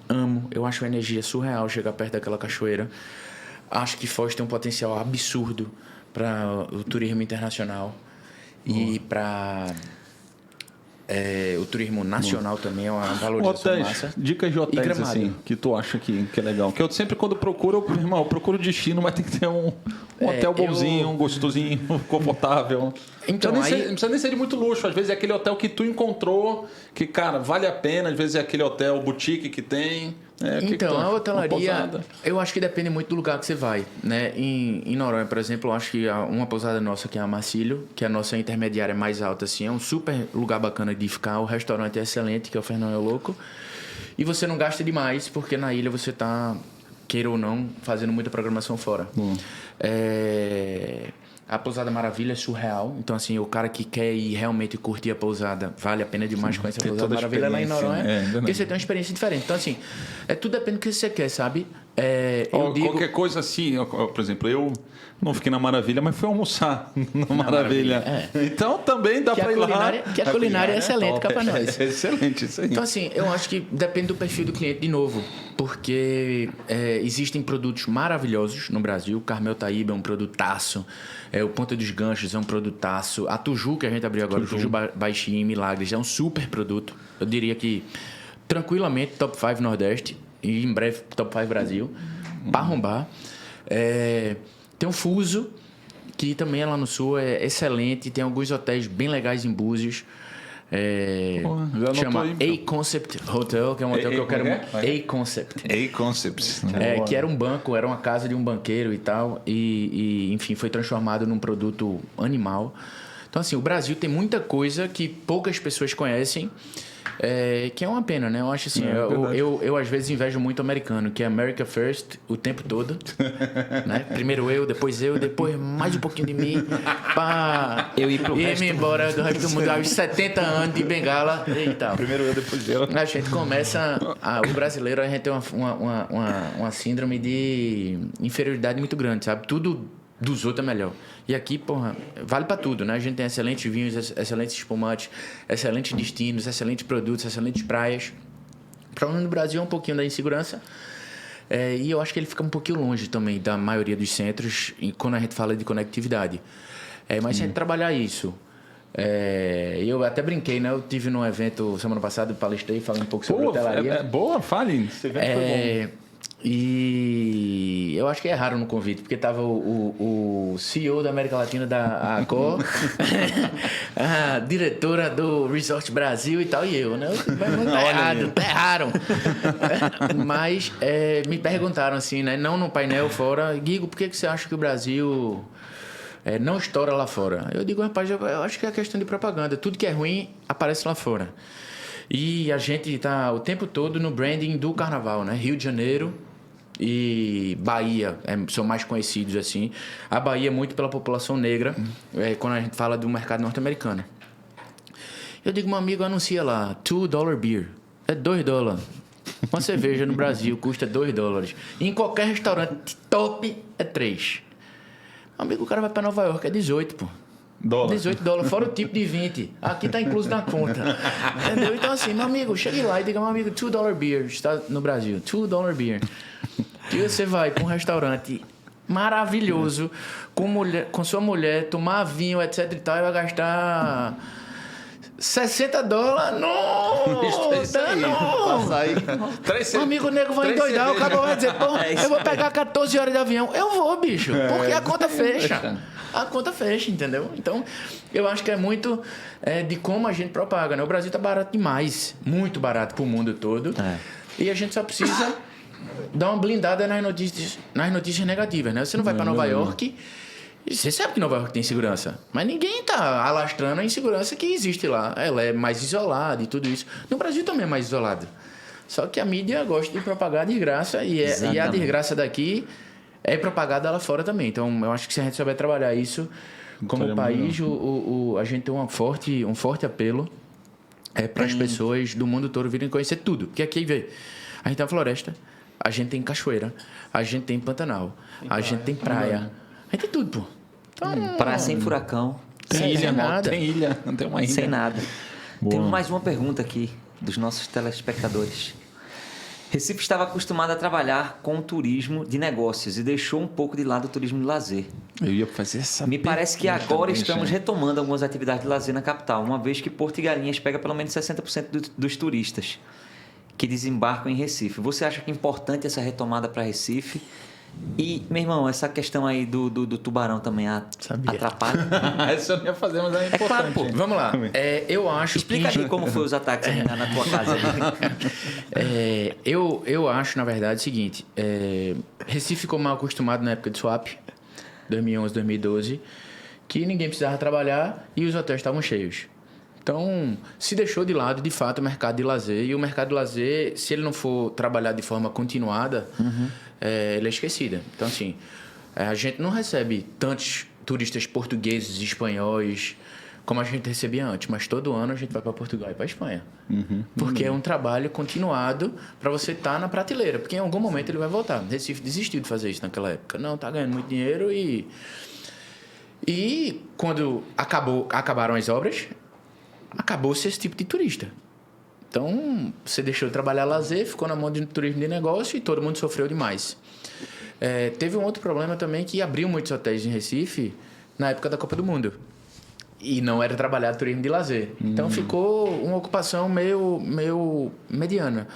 Amo. Eu acho a energia surreal chegar perto daquela cachoeira. Acho que Foz tem um potencial absurdo para o turismo internacional e para O turismo nacional também é uma valorização Hotéis, massa. dicas de E hotéis, Gramado. assim, que tu acha que é legal. Que eu sempre, quando procuro, eu procuro destino, mas tem que ter um hotel bonzinho, um gostosinho, confortável. Então, não aí- precisa nem ser de muito luxo. Às vezes é aquele hotel que tu encontrou, que, cara, vale a pena. Às vezes é aquele hotel boutique que tem. Então, a Uma hotelaria, pousada. eu acho que depende muito do lugar que você vai, né? Em Noronha, por exemplo, eu acho que uma pousada nossa, que é a Marcílio, que é a nossa intermediária mais alta, assim, é um super lugar bacana de ficar. O restaurante é excelente, que é o Fernando é Louco. E você não gasta demais, porque na ilha você tá, queira ou não, fazendo muita programação fora. A Pousada Maravilha é surreal. Então, assim, o cara que quer ir realmente curtir a pousada, vale a pena demais conhecer a Tem Pousada toda a Maravilha lá em experiência, Noronha. né? Porque você tem uma experiência diferente. Então, assim, tudo depende do que você quer, sabe? Qualquer coisa assim, por exemplo, eu não fiquei na Maravilha, mas fui almoçar na Maravilha. Então também dá para ir lá. Que a culinária é excelente cá pra nós. É excelente isso aí. Então, assim, eu acho que depende do perfil do cliente de novo, porque existem produtos maravilhosos no Brasil. O Carmel Taíba é um produtaço, o Ponta dos Ganchos é um produtaço, a Tuju, que a gente abriu agora, o Tuju Baixinho em Milagres, é um super produto. Eu diria que, tranquilamente, top 5 Nordeste e em breve top 5 Brasil, para arrombar. Tem o Fuso, que também é lá no Sul, é excelente. Tem alguns hotéis bem legais em Búzios. já Chama anotou aí. A-Concept Hotel, que é um hotel que eu quero muito. A-Concept. A-Concepts. Que era um banco, era uma casa de um banqueiro e tal. E, enfim, foi transformado num produto animal. Então, assim, o Brasil tem muita coisa que poucas pessoas conhecem. Que é uma pena, né? Eu acho assim, eu às vezes invejo muito o americano, que é America First o tempo todo, né? Primeiro depois mais um pouquinho de mim, pra Eu ir pro resto me embora do resto do mundo aos 70 anos de bengala e tal. Primeiro eu, depois eu. A gente começa, o brasileiro, a gente tem uma síndrome de inferioridade muito grande, sabe? Tudo dos outros é melhor. E aqui, porra, vale pra tudo, né? A gente tem excelentes vinhos, excelentes espumantes, excelentes destinos, excelentes produtos, excelentes praias. O problema no Brasil é um pouquinho da insegurança. E eu acho que ele fica um pouquinho longe também da maioria dos centros quando a gente fala de conectividade. Mas se a gente trabalhar isso... eu até brinquei, né? Eu tive num evento semana passada, palestrei falando um pouco sobre hotelaria. Boa, fale. Esse evento foi bom. E eu acho que erraram no convite, porque tava o CEO da América Latina da Accor, a diretora do Resort Brasil e tal, e eu, né? Erraram. Mas me perguntaram assim, né? Não no painel fora, Guigo, por que você acha que o Brasil não estoura lá fora? Eu digo, rapaz, eu acho que é questão de propaganda. Tudo que é ruim aparece lá fora. E a gente tá o tempo todo no branding do carnaval, né? Rio de Janeiro e Bahia são mais conhecidos assim. A Bahia é muito pela população negra, quando a gente fala do mercado norte-americano. Eu digo, meu amigo, anuncia lá, $2 beer. É $2. Uma cerveja no Brasil custa $2. E em qualquer restaurante top é 3. Meu amigo, o cara vai pra Nova York, é 18, pô. $18, fora o tipo de 20. Aqui tá incluso na conta. Entendeu? Então, assim, meu amigo, chegue lá e diga, meu amigo, $2 beer, está no Brasil, $2 beer. E você vai pra um restaurante maravilhoso, com sua mulher, tomar vinho, etc e tal, e vai gastar $60. Passa aí. Meu amigo, o nego vai endoidar, o cara vai dizer, pô, eu vou pegar 14 horas de avião. Eu vou, bicho, porque a conta fecha. A conta fecha, entendeu? Então, eu acho que é muito de como a gente propaga, né? O Brasil tá barato demais, muito barato pro mundo todo. E a gente só precisa dar uma blindada nas notícias negativas, né? Você não vai para Nova York, e você sabe que Nova York tem segurança, mas ninguém tá alastrando a insegurança que existe lá. Ela é mais isolada e tudo isso. No Brasil também é mais isolado. Só que a mídia gosta de propagar a desgraça e a desgraça daqui é propagada lá fora também. Então, eu acho que se a gente souber trabalhar isso, como país, a gente tem um forte apelo para as pessoas do mundo todo virem conhecer tudo. Porque aqui, vê, a gente tem uma floresta, a gente tem cachoeira, a gente tem Pantanal, a gente tem praia, a gente tem tudo, pô. Então, praia sem furacão. Tem ilha, nada. Tem ilha, não tem uma ilha. Sem nada. Temos mais uma pergunta aqui dos nossos telespectadores. Recife estava acostumado a trabalhar com o turismo de negócios e deixou um pouco de lado o turismo de lazer. Eu ia fazer essa Me parece que pergunta agora também, estamos Xande. retomando algumas atividades de lazer na capital, uma vez que Porto e Galinhas pega pelo menos 60% dos turistas que desembarcam em Recife. Você acha que é importante essa retomada para Recife? E, meu irmão, essa questão aí do tubarão também Sabia. atrapalha? Essa eu não ia fazer, mas é importante. claro, pô. Vamos lá. Eu acho Explica que... aí como foi os ataques aí na tua casa. Eu acho, na verdade, o seguinte. Recife ficou mal acostumado na época de swap, 2011, 2012, que ninguém precisava trabalhar e os hotéis estavam cheios. Então, se deixou de lado, de fato, o mercado de lazer. E o mercado de lazer, se ele não for trabalhado de forma continuada, ele é esquecido. Então, assim, a gente não recebe tantos turistas portugueses e espanhóis como a gente recebia antes. Mas todo ano a gente vai para Portugal e para Espanha. Porque é um trabalho continuado para você estar na prateleira. Porque em algum momento ele vai voltar. Recife desistiu de fazer isso naquela época. Não, tá ganhando muito dinheiro E quando acabaram as obras, acabou-se esse tipo de turista. Então, você deixou de trabalhar lazer, ficou na mão de turismo de negócio e todo mundo sofreu demais. Teve um outro problema também que abriu muitos hotéis em Recife na época da Copa do Mundo. E não era trabalhar turismo de lazer. Então, ficou uma ocupação meio mediana.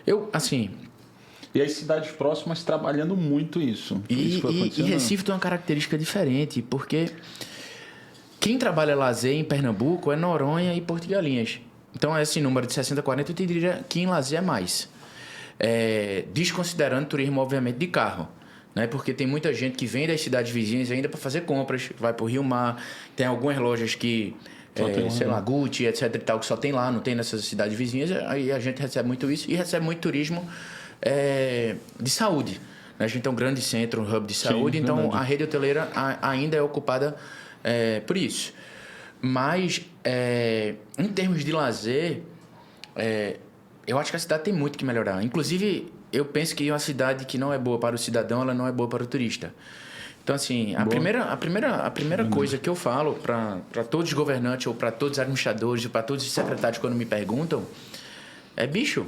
E as cidades próximas trabalhando muito isso. E Recife tem uma característica diferente, porque quem trabalha lazer em Pernambuco é Noronha e Porto de Galinhas. Então, esse número de 60-40, eu te diria que em lazer é mais. Desconsiderando turismo, obviamente, de carro. Né? Porque tem muita gente que vem das cidades vizinhas ainda para fazer compras, vai para o Rio Mar. Tem algumas lojas que, sei lá, Gucci, etc e tal, que só tem lá, não tem nessas cidades vizinhas. Aí a gente recebe muito isso e recebe muito turismo de saúde. A gente tem um grande centro, um hub de saúde, então verdade. A rede hoteleira ainda é ocupada por isso. Mas, em termos de lazer, eu acho que a cidade tem muito que melhorar. Inclusive, eu penso que uma cidade que não é boa para o cidadão, ela não é boa para o turista. Então, assim, a primeira coisa que eu falo para todos os governantes, ou para todos os administradores, ou para todos os secretários quando me perguntam, bicho,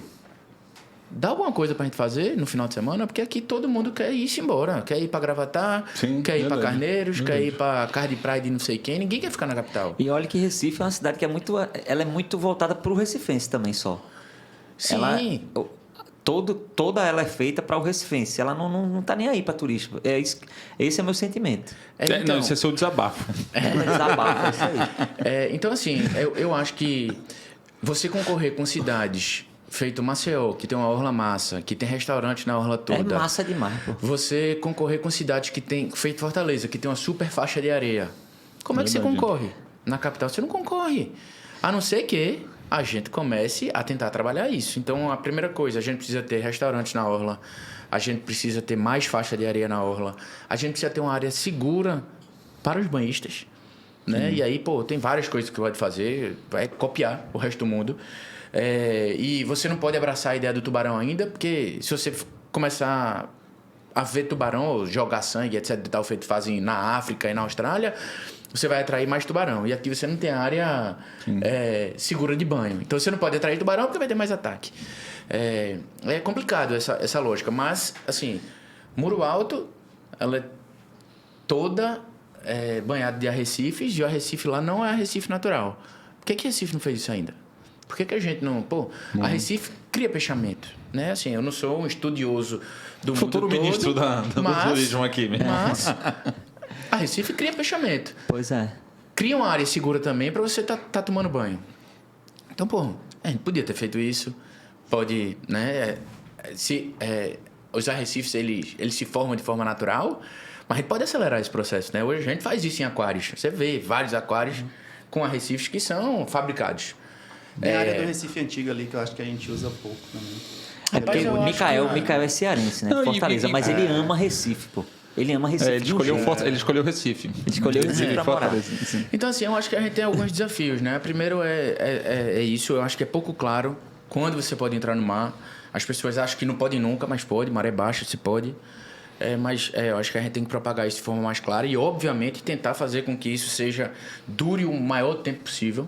dá alguma coisa pra gente fazer no final de semana, porque aqui todo mundo quer ir embora. Quer ir pra Gravatar, quer ir pra Carneiros, quer ir pra Casa de Praia de não sei quem. Ninguém quer ficar na capital. E olha que Recife é uma cidade que ela é muito voltada pro recifense também só. Sim. Toda ela é feita para o recifense. Ela não tá nem aí para turismo. Esse é o meu sentimento. Não, esse é seu desabafo. Desabafo, é isso aí. Então, assim, eu acho que você concorrer com cidades feito Maceió, que tem uma orla massa, que tem restaurante na orla toda. É massa demais, pô. Você concorrer com cidades que tem feito Fortaleza, que tem uma super faixa de areia. Como é que você concorre? Na capital você não concorre. A não ser que a gente comece a tentar trabalhar isso. Então, a primeira coisa, a gente precisa ter restaurantes na orla, a gente precisa ter mais faixa de areia na orla, a gente precisa ter uma área segura para os banhistas, né? E aí, pô, tem várias coisas que pode fazer, vai copiar o resto do mundo. E você não pode abraçar a ideia do tubarão ainda, porque se você começar a ver tubarão, ou jogar sangue, etc, tal, feito fazem na África e na Austrália, você vai atrair mais tubarão. E aqui você não tem área segura de banho. Então você não pode atrair tubarão porque vai ter mais ataque. É complicado essa lógica. Mas, assim, Muro Alto, ela é toda banhada de arrecifes, e o arrecife lá não é arrecife natural. Por que Recife não fez isso ainda? Por que a gente não... a Recife cria peixamento, né? Assim, eu não sou um estudioso do futuro mundo todo, ministro do turismo aqui. Mas a Recife cria fechamento. Pois é. Cria uma área segura também para você tá tomando banho. Então, a gente podia ter feito isso. Pode, né? Os arrecifes, eles se formam de forma natural, mas a gente pode acelerar esse processo, né? Hoje a gente faz isso em aquários. Você vê vários aquários com arrecifes que são fabricados. Tem a área do Recife antiga ali que eu acho que a gente usa pouco também. Porque o Mikael é cearense, né? Fortaleza, mas ele ama Recife, pô. Ele ama Recife. Ele escolheu Recife. Ele escolheu Recife pra morar. Então, assim, eu acho que a gente tem alguns desafios, né? Primeiro é isso, eu acho que é pouco claro quando você pode entrar no mar. As pessoas acham que não pode nunca, mas pode. Maré baixa, se pode. Mas eu acho que a gente tem que propagar isso de forma mais clara e, obviamente, tentar fazer com que isso dure o maior tempo possível.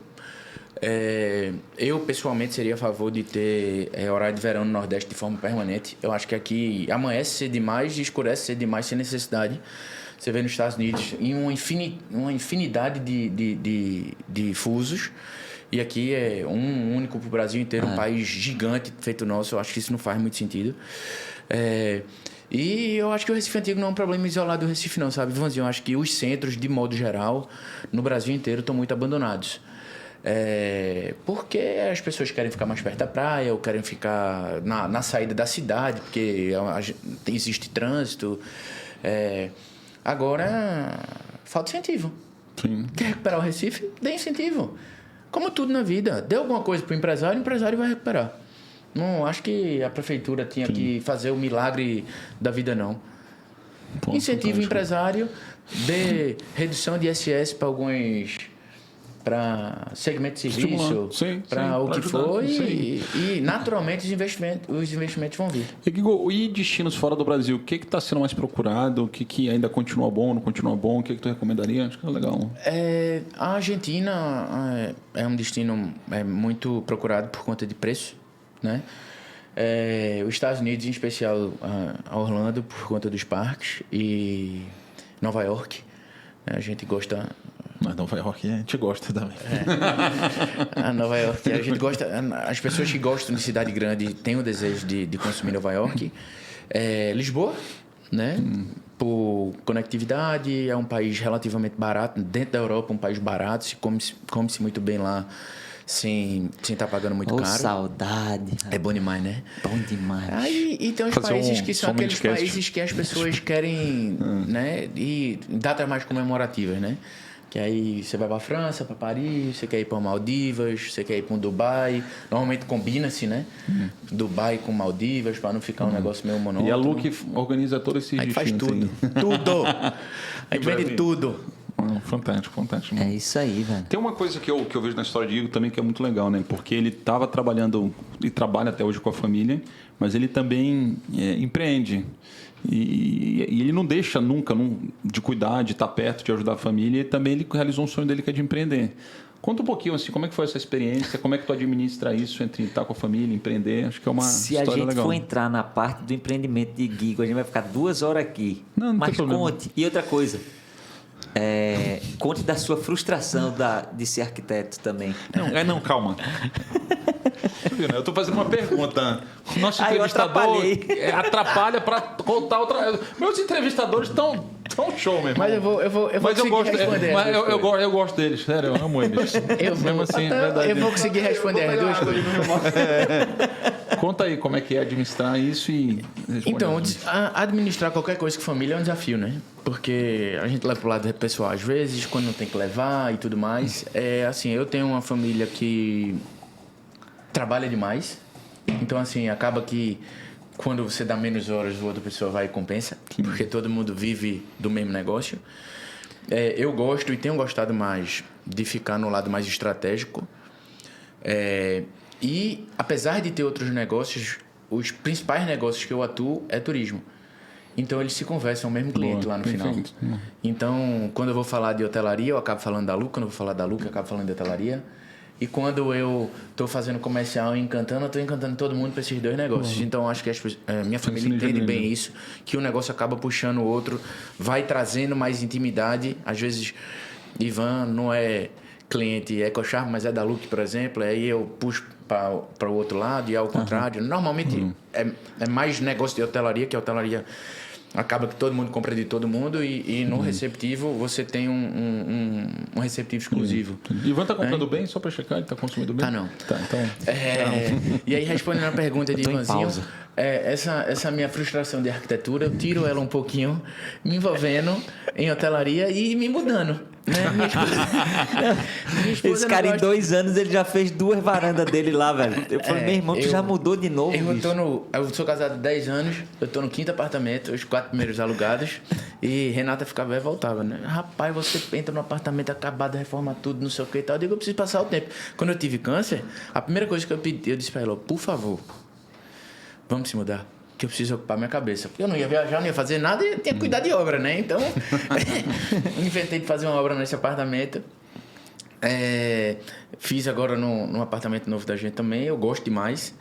Eu, pessoalmente, seria a favor de ter horário de verão no Nordeste de forma permanente. Eu acho que aqui amanhece cedo demais e escurece cedo demais sem necessidade. Você vê nos Estados Unidos em uma infinidade de fusos. E aqui é um único para o Brasil inteiro, um país gigante feito nosso. Eu acho que isso não faz muito sentido. E eu acho que o Recife Antigo não é um problema isolado do Recife, não, sabe, Ivanzinho? Eu acho que os centros, de modo geral, no Brasil inteiro, estão muito abandonados. Porque as pessoas querem ficar mais perto da praia ou querem ficar na saída da cidade, porque existe trânsito. Agora, falta incentivo. Sim. Quer recuperar o Recife? Dê incentivo. Como tudo na vida. Dê alguma coisa para o empresário vai recuperar. Não acho que a prefeitura tinha que fazer o milagre da vida, não. Incentivo o empresário, dê redução de ISS para segmento de serviço, para o que for, e naturalmente os investimentos vão vir. E destinos fora do Brasil, o que está sendo mais procurado? O que ainda continua bom, não continua bom? O que tu recomendaria? Acho que é legal. A Argentina é um destino muito procurado por conta de preço, né? Os Estados Unidos, em especial a Orlando, por conta dos parques, e Nova York. A gente gosta... Mas Nova York a gente gosta também. A Nova York, a gente gosta... As pessoas que gostam de cidade grande têm o desejo de consumir Nova York. Lisboa, né? Por conectividade, é um país relativamente barato. Dentro da Europa, um país barato. Come-se muito bem lá, sem estar pagando muito caro. Saudade. É bom demais, né? Bom demais. E tem os países que são aqueles países que as pessoas querem, né? E datas mais comemorativas, né? Que aí você vai para a França, para Paris, você quer ir para Maldivas, você quer ir para um Dubai. Normalmente combina-se, né? Dubai com Maldivas, para não ficar um negócio meio monótono. E a Luke organiza todo esse destino. A gente faz tudo. Tudo! A gente vende tudo. Fantástico. É isso aí, velho. Tem uma coisa que eu vejo na história de Igor também que é muito legal, né? Porque ele estava trabalhando e trabalha até hoje com a família, mas ele também empreende. E ele não deixa nunca de cuidar, de estar perto, de ajudar a família. E também ele realizou um sonho dele que é de empreender. Conta um pouquinho, assim, como é que foi essa experiência? Como é que tu administra isso entre estar com a família, empreender? Acho que é uma história legal. Se a gente for entrar na parte do empreendimento de Guigo, a gente vai ficar 2 horas aqui. Não mas tem problema. Conte. E outra coisa, conte da sua frustração de ser arquiteto também. Não, calma. Eu estou fazendo uma pergunta. O nosso eu entrevistador atrapalha para contar outra. Meus entrevistadores estão show, meu irmão. Mas eu vou conseguir responder. Mas eu gosto deles, sério, eu amo eles. Mesmo assim, verdade. Eu vou conseguir responder as duas coisas. Conta aí como é que é administrar isso e... Então, administrar qualquer coisa com família é um desafio, né? Porque a gente leva pro lado pessoal às vezes, quando não tem que levar e tudo mais. Assim, eu tenho uma família que trabalha demais. Então, assim, acaba que quando você dá menos horas, a outra pessoa vai e compensa. Porque todo mundo vive do mesmo negócio. Eu gosto e tenho gostado mais de ficar no lado mais estratégico. E, apesar de ter outros negócios, os principais negócios que eu atuo é turismo. Então, eles se conversam, o mesmo cliente lá no final. Então, quando eu vou falar de hotelaria, eu acabo falando da Lu. Quando eu vou falar da Lu, eu acabo falando de hotelaria. E quando eu estou fazendo comercial e encantando, eu estou encantando todo mundo para esses dois negócios. Então, acho que minha família entende bem isso, que o negócio acaba puxando o outro, vai trazendo mais intimidade. Às vezes, Ivan não é cliente EcoCharm, mas é da Luke, por exemplo, aí eu puxo para o outro lado e ao contrário. Normalmente, é mais negócio de hotelaria, que a hotelaria acaba que todo mundo compra de todo mundo e no receptivo você tem um receptivo exclusivo. Ivan tá comprando bem, só para checar, ele tá consumindo bem? Não. Tá, então... E aí, respondendo a pergunta de Ivanzinho, essa minha frustração de arquitetura, eu tiro ela um pouquinho, me envolvendo em hotelaria e me mudando. Né? Minha esposa esse cara, em 2 anos, ele já fez 2 varandas dele lá, velho. Eu falei, meu irmão, tu já mudou de novo, eu sou casado há 10 anos, eu tô no 5º apartamento, os 4 primeiros alugados, e Renata ficava e voltava, né? Rapaz, você entra no apartamento acabado, reforma tudo, não sei o que e tal. Eu digo, eu preciso passar o tempo. Quando eu tive câncer, a primeira coisa que eu pedi, eu disse pra ela, por favor, vamos se mudar, que eu preciso ocupar minha cabeça. Porque eu não ia viajar, não ia fazer nada e tinha que cuidar de obra, né? Então, inventei de fazer uma obra nesse apartamento. Fiz agora num apartamento novo da gente também, eu gosto demais.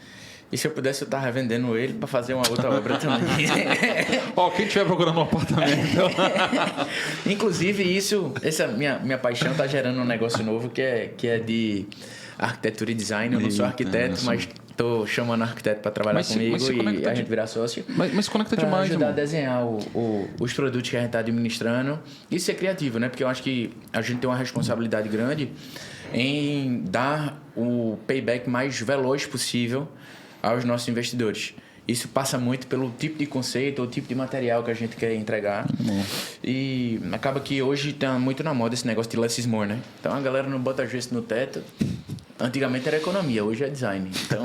E se eu pudesse, eu tava revendendo ele para fazer uma outra obra também. Quem estiver procurando um apartamento. Inclusive, essa minha paixão tá gerando um negócio novo que é de arquitetura e design. Eu não sou arquiteto, mas tô chamando arquiteto para trabalhar comigo e a gente virar sócio. Mas conecta demais, ajudar a desenhar os produtos que a gente tá administrando e ser criativo, né? Porque eu acho que a gente tem uma responsabilidade grande em dar o payback mais veloz possível aos nossos investidores. Isso passa muito pelo tipo de conceito ou tipo de material que a gente quer entregar. E acaba que hoje tá muito na moda esse negócio de less is more, né? Então a galera não bota gesso no teto. Antigamente era economia, hoje é design. Então,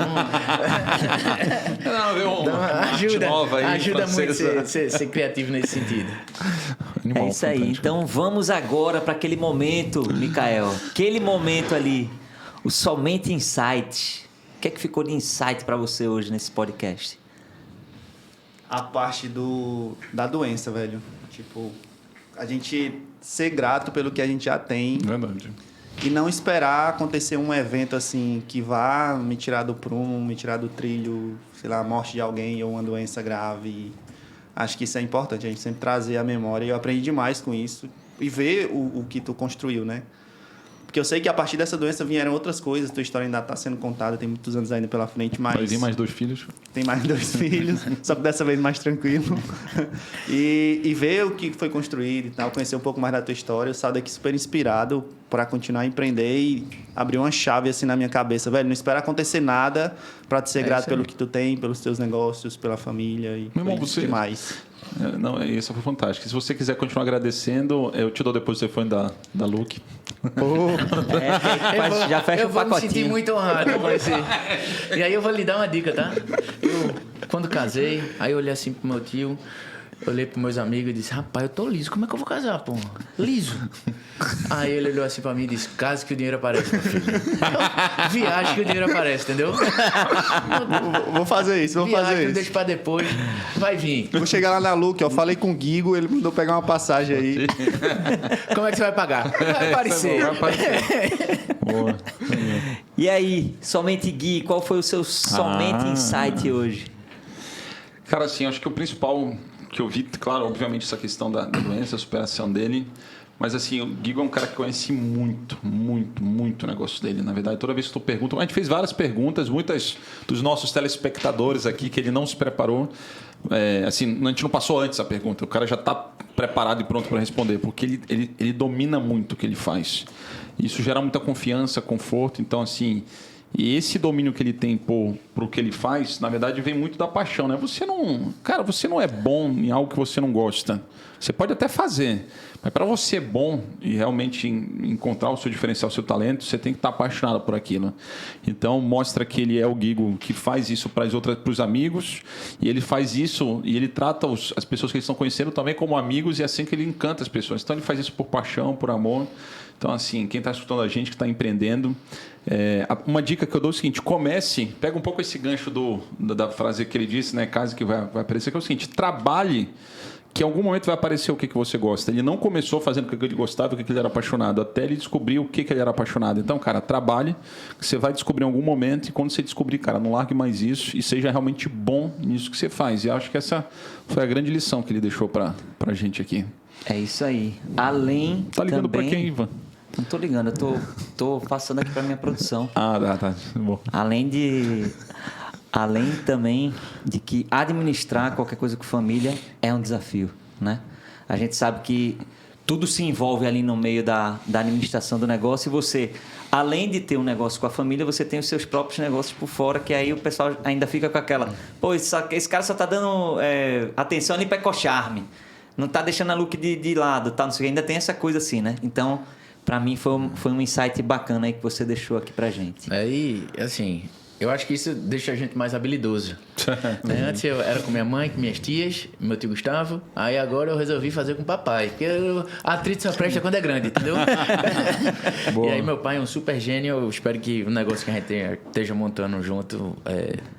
ajuda muito ser criativo nesse sentido. É isso aí. Então vamos agora para aquele momento, Mikael. Aquele momento ali, o Somente Insight. O que é que ficou de insight para você hoje nesse podcast? A parte da doença, velho. Tipo, a gente ser grato pelo que a gente já tem. Verdade. E não esperar acontecer um evento assim que vá me tirar do prumo, me tirar do trilho, sei lá, a morte de alguém ou uma doença grave. Acho que isso é importante, a gente sempre trazer a memória. Eu aprendi demais com isso. E ver o que tu construiu, né? Porque eu sei que a partir dessa doença vieram outras coisas, tua história ainda está sendo contada, tem muitos anos ainda pela frente, mas... Vai vir mais 2 filhos? Tem mais 2 filhos, só que dessa vez mais tranquilo. E ver o que foi construído e tal, conhecer um pouco mais da tua história, eu saio daqui super inspirado para continuar a empreender e abrir uma chave assim na minha cabeça. Velho, não espera acontecer nada para te ser grato pelo que tu tem, pelos teus negócios, pela família e meu irmão, você... demais. Isso foi fantástico. Se você quiser continuar agradecendo, eu te dou depois o telefone da Luke. Já fecha o pacotinho. Eu vou me sentir muito honrado com esse. E aí eu vou lhe dar uma dica, tá? Eu, quando casei, aí eu olhei assim pro meu tio, olhei pros meus amigos e disse: rapaz, eu tô liso, como é que eu vou casar, pô? Liso. Aí ele olhou assim pra mim e disse: case que o dinheiro aparece, meu filho. Viagem que o dinheiro aparece, entendeu? Vou fazer isso, Deixa pra depois, vai vir. Vou chegar lá na Luke, ó, falei com o Guigo, ele mandou pegar uma passagem aí. Como é que você vai pagar? Vai aparecer. Boa. E aí, Somente Gui, qual foi o seu Somente Insight hoje? Cara, assim, acho que o principal que eu vi, claro, obviamente essa questão da doença, a superação dele, mas assim, o Guigo é um cara que conhece muito o negócio dele, na verdade. Toda vez que tu pergunta, a gente fez várias perguntas, muitas dos nossos telespectadores aqui, que ele não se preparou, assim, a gente não passou antes a pergunta, o cara já está preparado e pronto para responder, porque ele domina muito o que ele faz. Isso gera muita confiança, conforto, então assim... E esse domínio que ele tem por o que ele faz, na verdade, vem muito da paixão, né? Você não é bom em algo que você não gosta. Você pode até fazer, mas para você ser bom e realmente encontrar o seu diferencial, o seu talento, você tem que estar apaixonado por aquilo. Então, mostra que ele é o Guigo que faz isso para os amigos, e ele faz isso e ele trata as pessoas que eles estão conhecendo também como amigos, e é assim que ele encanta as pessoas. Então, ele faz isso por paixão, por amor. Então, assim, quem está escutando a gente, que está empreendendo, uma dica que eu dou é o seguinte: pega um pouco esse gancho da frase que ele disse, né, caso que vai aparecer, que é o seguinte: trabalhe, que em algum momento vai aparecer o que você gosta. Ele não começou fazendo o que ele gostava, o que ele era apaixonado, até ele descobrir o que ele era apaixonado. Então, cara, trabalhe, que você vai descobrir em algum momento, e quando você descobrir, cara, não largue mais isso e seja realmente bom nisso que você faz. E eu acho que essa foi a grande lição que ele deixou pra gente aqui. É isso aí. Além Tá ligando também... pra quem, Ivan? Não tô ligando, eu tô passando aqui pra minha produção. Tá. Bom. Além também de que administrar qualquer coisa com família é um desafio, né? A gente sabe que tudo se envolve ali no meio da administração do negócio, e você, além de ter um negócio com a família, você tem os seus próprios negócios por fora, que aí o pessoal ainda fica com aquela... Pô, esse cara só tá dando atenção ali para EcoCharme, não tá deixando a Look de lado, tá? Não sei o que, ainda tem essa coisa assim, né? Então... Para mim foi um insight bacana aí que você deixou aqui pra gente. Aí, assim, eu acho que isso deixa a gente mais habilidoso. Né? Antes eu era com minha mãe, com minhas tias, meu tio Gustavo. Aí agora eu resolvi fazer com o papai. Porque a atrito só presta quando é grande, entendeu? E aí meu pai é um super gênio. Eu espero que o negócio que a gente esteja montando junto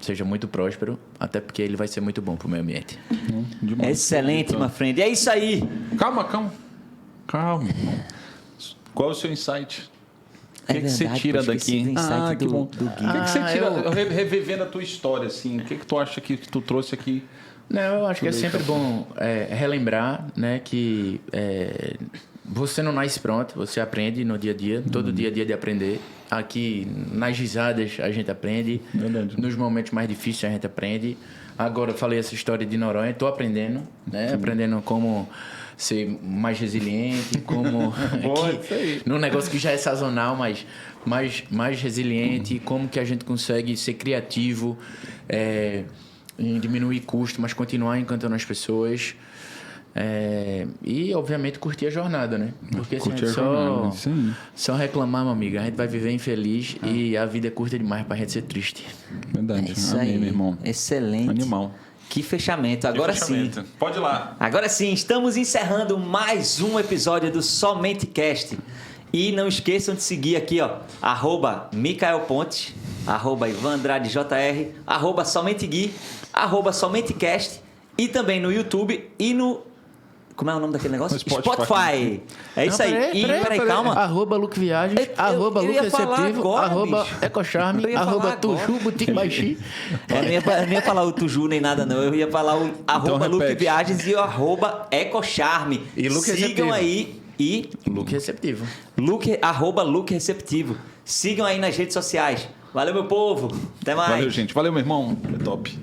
seja muito próspero. Até porque ele vai ser muito bom pro meio ambiente. Excelente, my friend. E é isso aí. Calma. Qual é o seu insight? O que você tira daqui? Que bom. do Gui. O que você tira, revivendo a tua história, assim, o que tu acha que tu trouxe aqui? Não, eu acho que é sempre bom relembrar, né, que você não nasce pronto, você aprende no dia a dia, todo dia a dia de aprender. Aqui, nas risadas, a gente aprende. Verdade. Nos momentos mais difíceis, a gente aprende. Agora, eu falei essa história de Noronha, estou aprendendo, né? Aprendendo como ser mais resiliente, como... num negócio que já é sazonal, mas mais resiliente, como que a gente consegue ser criativo, em diminuir custo, mas continuar encantando as pessoas. E, obviamente, curtir a jornada, né? Porque se a gente só reclamar, meu amigo, a gente vai viver infeliz e a vida é curta demais pra gente ser triste. Verdade. Isso Amém, aí. meu irmão. Excelente. Animal. Que fechamento. Agora sim. Pode ir lá. Agora sim, estamos encerrando mais um episódio do Somente Cast. E não esqueçam de seguir aqui, ó, @MicaelPontes, @IvanAndradeJR, @SomenteGui, @SomenteCast e também no YouTube e no... Como é o nome daquele negócio? Spotify. É isso aí. Peraí, calma. @Luke Viagens, eu ia falar @Luke agora, Receptivo, bicho. @Ecocharme, Eu ia falar @Tuju Boutique Baixi. Eu não ia falar o Tuju nem nada, não. Eu ia falar o @Luke repete. Viagens e o @Ecocharme. E Luke Sigam Receptivo. aí e... Luke Receptivo. Luke Receptivo. Sigam aí nas redes sociais. Valeu, meu povo. Até mais. Valeu, gente. Valeu, meu irmão. É top.